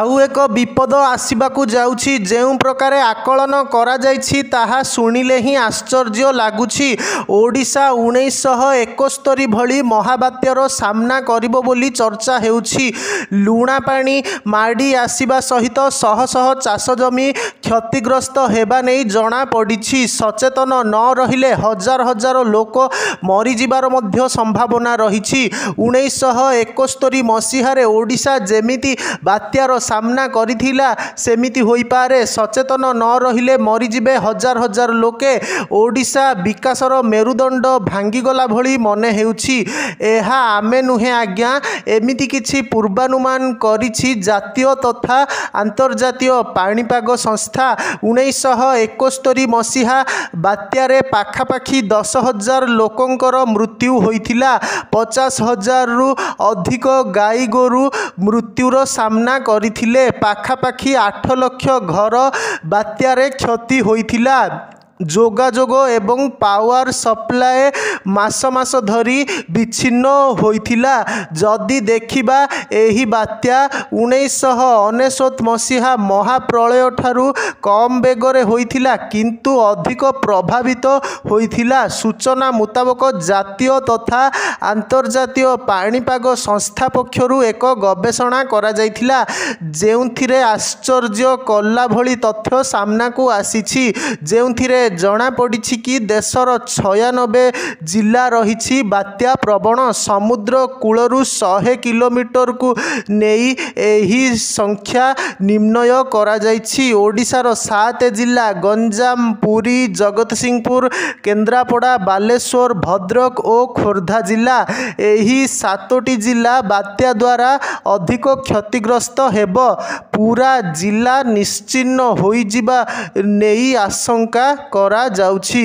आउ एक विपद आसवाकू जाउछि जेउ प्रकार आकलन करा जाइछि ताहा सुनिले ही आश्चर्य लगुछि। ओडिशा 1971 भली महाबात्यार सामना करिबो बोली चर्चा हेउछि। लुणा पानी माड़ी आसिबा सहित शह शह चाष जमी क्षतिग्रस्त हेबा नै जना पड़िछि। सचेतन न रहिले हजार हजार लोक मरीजिबार मध्य संभावना रहिछि। 1971 मसीहारे ओडिशा जेमिति बात्यार सामना करिथिला सेमिति होई पारे। सचेतन न रहिले मरीजिबे हजार हजार लोके। ओडिशा विकासर मेरुदंड भांगीगला भली मने हेउछि। एहा आमे नुहे आज्ञा, एमिति किछि पूर्वानुमान करिछि जातीय तथा अंतर्जातीय पाणीपाग संस्था। 1971 मसीहा बात्यारे पाखापाखि 10,000 लोकंकर मृत्यु होइथिला। 50,000 रु अधिक गाई गोरु मृत्युर सामना करिथिले। पाखापाखि 8 लाख घर बात्यारे क्षति होइथिला। जोगाजोग एवं पावर सप्लाय मास मास धरी विच्छिन्न होइथिला। जदि देखिबा एही बात्या 1999 मसीहा महाप्रलय ठारू कम बेगरे होइथिला किंतु अधिक प्रभावित होइथिला। सूचना मुताबक जातीय तथा अंतर्जातीय पाणीपाग संस्था पक्षरु एक गवेषणा करा जाइथिला जेउथिरे आश्चर्य कला भली तथ्य सामना को आसीछि। जेउथिरे जना पड़िछि कि देशर 96 जिला रही बात्या प्रवण। समुद्र कूलरू 100 किलोमीटर को नहीं एही संख्या निर्णय करा जाइछि। ओडिशार 7 जिला गंजाम, पुरी, जगतसिंहपुर, केन्द्रापड़ा, बालेश्वर, भद्रक और खोर्धा जिला। एही 7टी जिला बात्या द्वारा अधिक क्षतिग्रस्त हेब। पूरा जिला निश्चिन्न होइजिबा नेई आशंका करा जाउछि।